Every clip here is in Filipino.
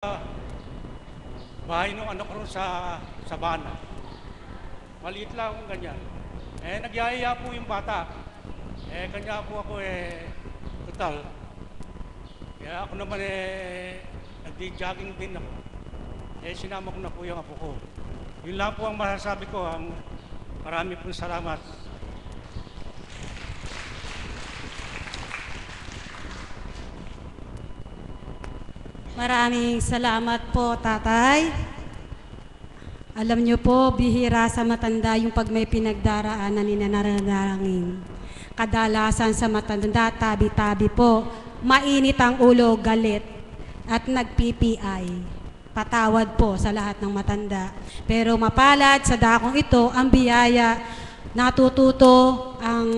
bahay nung ano ko rin sa Sabana. Maliit lang akong ganyan. Nagyayaya po yung bata. Kanya po ako total. Kaya ako naman nagdi-jogging din ako. Sinama ko na po yung apo ko. Yun lang po ang masasabi ko. Marami pong salamat. Maraming salamat po, Tatay. Alam niyo po, bihira sa matanda yung pag may pinagdaraanan ninanarangin. Kadalasan sa matanda, tabi-tabi po, mainit ang ulo, galit, at nag-PPI. Patawad po sa lahat ng matanda. Pero mapalad sa dakong ito, ang biyaya, natututo ang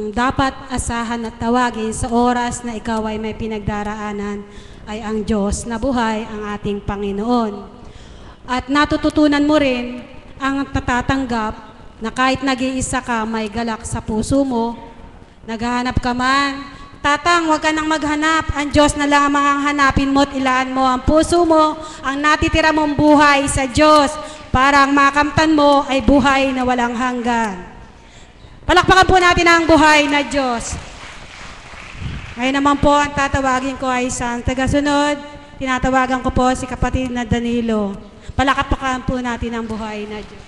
dapat asahan at tawagin sa oras na ikaw ay may pinagdaraanan ay ang Diyos na buhay, ang ating Panginoon. At natututunan mo rin ang natatanggap na kahit nag-iisa ka, may galak sa puso mo, naghahanap ka man, tatang, huwag ka nang maghanap, ang Diyos na lang ang hanapin mo at ilaan mo ang puso mo, ang natitira mong buhay sa Diyos, para ang makamtan mo ay buhay na walang hanggan. Palakpakan po natin ang buhay na Diyos. Ngayon naman po, ang tatawagin ko ay isang tagasunod. Tinatawagan ko po si kapatid na Danilo. Palakpakan po natin ang buhay na Diyos.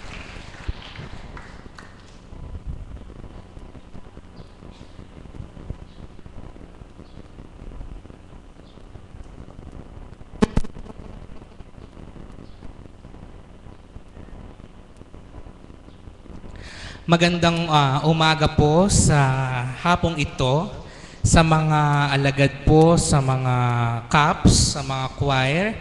Magandang umaga po sa hapong ito, sa mga alagad po, sa mga caps, sa mga choir,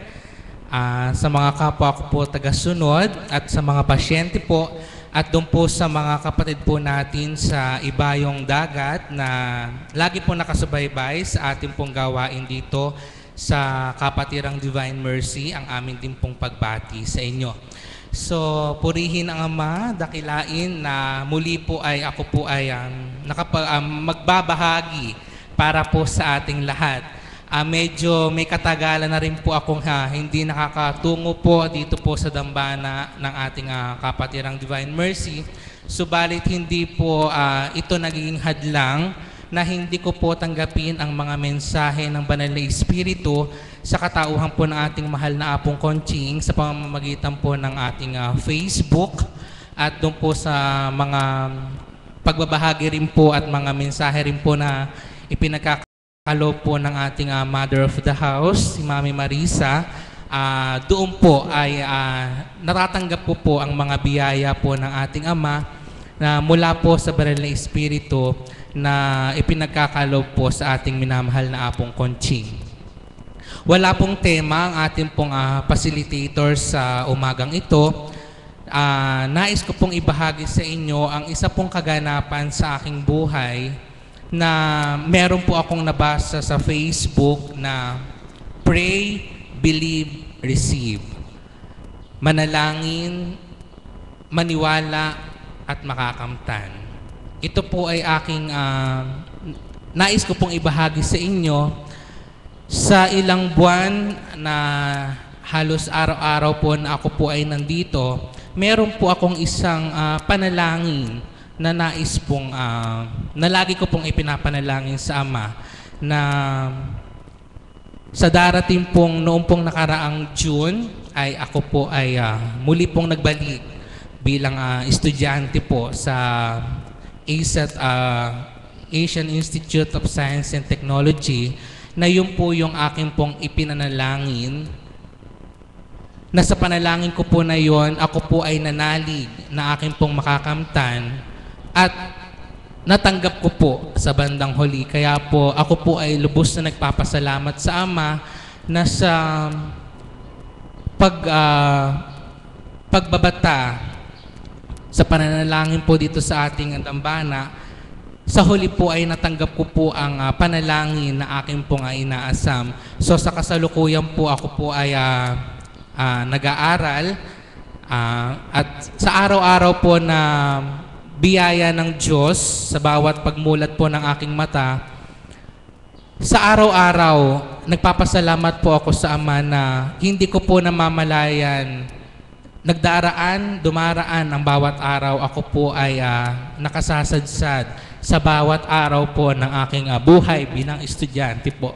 sa mga kapwa ko po tagasunod, at sa mga pasyente po, at doon po sa mga kapatid po natin sa ibayong dagat na lagi po nakasubaybay sa ating pong gawain dito sa Kapatirang Divine Mercy, ang amin din pong pagbati sa inyo. So, purihin ang Ama, dakilain na muli po ay ako po ay magbabahagi para po sa ating lahat. Medyo may katagalan na rin po akong hindi nakakatungo po dito po sa dambana ng ating Kapatirang Divine Mercy. Subalit hindi po ito nagiging hadlang na hindi ko po tanggapin ang mga mensahe ng Banal na Espiritu sa katauhan po ng ating mahal na Apong Conching sa pamamagitan po ng ating Facebook at doon po sa mga pagbabahagi rin po at mga mensahe rin po na ipinagkakalob po ng ating Mother of the House, si Mami Marisa. Doon po ay natatanggap po ang mga biyaya po ng ating Ama na mula po sa Banal na Espiritu na ipinagkakalob po sa ating minamahal na Apong Conching. Wala pong tema ang ating pong facilitator sa umagang ito. Nais ko pong ibahagi sa inyo ang isa pong kaganapan sa aking buhay na meron po akong nabasa sa Facebook na Pray, Believe, Receive. Manalangin, maniwala, at makakamtan. Ito po ay aking nais ko pong ibahagi sa inyo sa ilang buwan na halos araw-araw po na ako po ay nandito. Meron po akong isang panalangin na nais pong, na lagi ko pong ipinapanalangin sa Ama na sa darating pong noong pong nakaraang June ay ako po ay muli pong nagbalik bilang estudyante po sa ASET, Asian Institute of Science and Technology, na yun po yung aking pong ipinanalangin na sa panalangin ko po na yun, ako po ay nanalig na aking pong makakamtan at natanggap ko po sa bandang huli. Kaya po ako po ay lubos na nagpapasalamat sa Ama na sa pagbabata sa pananalangin po dito sa ating dambana. Sa huli po ay natanggap ko po ang panalangin na aking pong inaasam. So sa kasalukuyan po ako po ay nag-aaral at sa araw-araw po na biyaya ng Diyos sa bawat pagmulat po ng aking mata, sa araw-araw nagpapasalamat po ako sa Ama na hindi ko po namamalayan, dumaraan ang bawat araw. Ako po ay nakasasadsad sa bawat araw po ng aking buhay bilang estudyante po.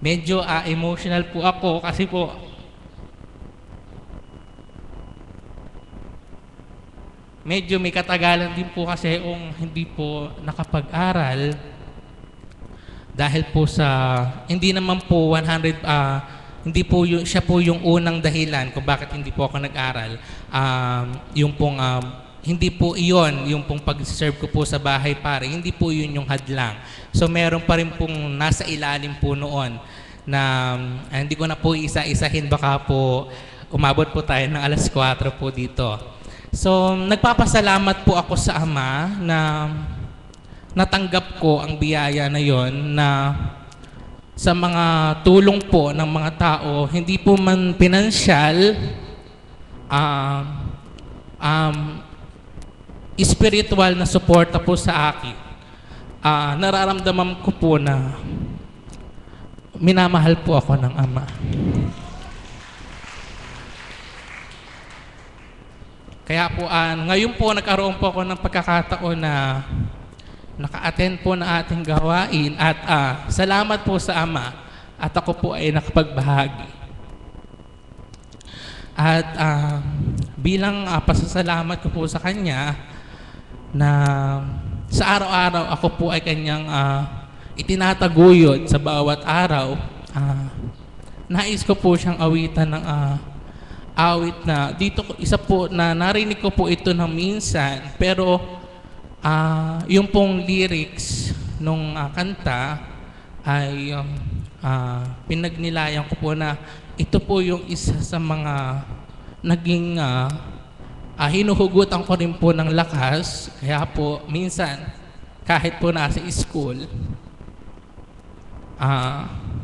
Medyo emotional po ako kasi po medyo may katagalan din po kasi kung hindi po nakapag-aral dahil po sa hindi naman po 100 hindi po siya po yung unang dahilan kung bakit hindi po ako nag-aral. Yung pong hindi po iyon yung pong pag-serve ko po sa bahay pare, hindi po yun yung hadlang. So meron pa rin pong nasa ilalim po noon na hindi ko na po isa-isahin, baka po umabot po tayo ng alas 4 po dito. So nagpapasalamat po ako sa Ama na natanggap ko ang biyaya na yon, na sa mga tulong po ng mga tao, hindi po man pinansyal, spiritual na suporta po sa akin. Nararamdaman ko po na minamahal po ako ng Ama. Kaya po, ngayon po nagkaroon po ako ng pagkakataon na naka-attend po na ating gawain at salamat po sa Ama at ako po ay nakapagbahagi. At bilang pasasalamat ko po sa Kanya na sa araw-araw ako po ay Kanyang itinataguyod sa bawat araw, nais ko po siyang awitan ng awit na dito, isa po na narinig ko po ito ng minsan, pero yung pong lyrics nung kanta ay pinagnilayan ko po na ito po yung isa sa mga naging hinuhugutan ko rin po ng lakas. Kaya po minsan kahit po nasa school,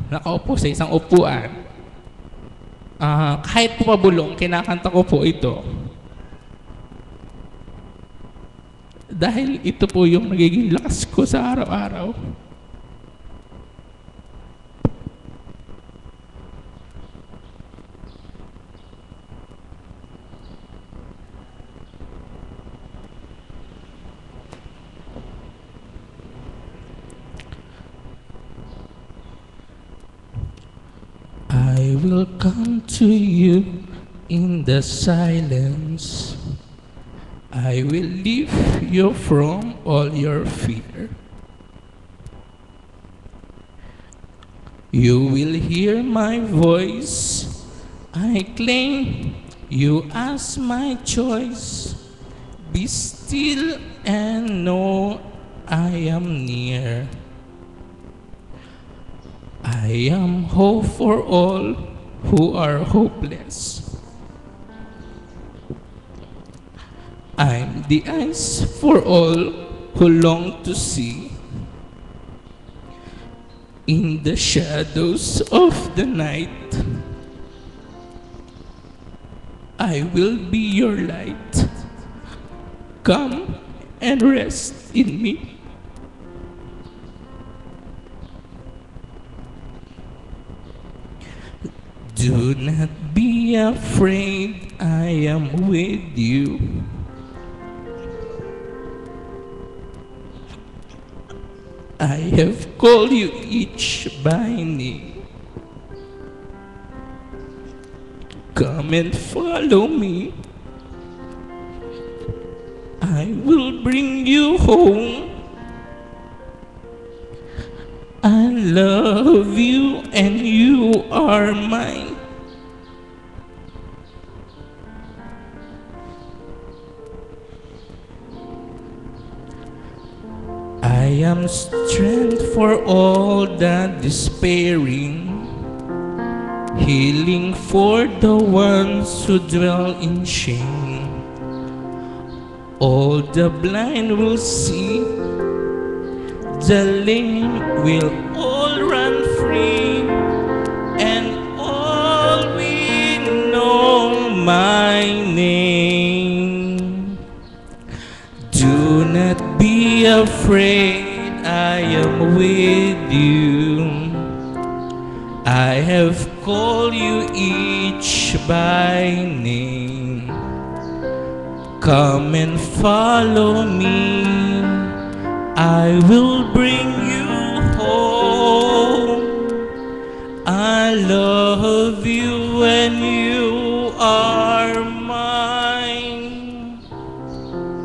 nakaupo sa isang upuan, kahit po pabulong, kinakanta ko po ito. Dahil ito po yung nagiging lakas ko sa araw-araw. I will come to you in the silence. I will lift you from all your fear. You will hear my voice. I claim you as my choice. Be still and know I am near. I am hope for all who are hopeless. I'm the eyes for all who long to see. In the shadows of the night, I will be your light. Come and rest in me. Do not be afraid, I am with you. I have called you each by name. Come and follow me. I will bring you home. I love you and you are mine. I am strength for all the despairing, healing for the ones who dwell in shame. All the blind will see, the lame will all run free, and all will know my name. Do not be afraid, I am with you. have called you each by name. Come and follow me, I will bring you home. I love you and you are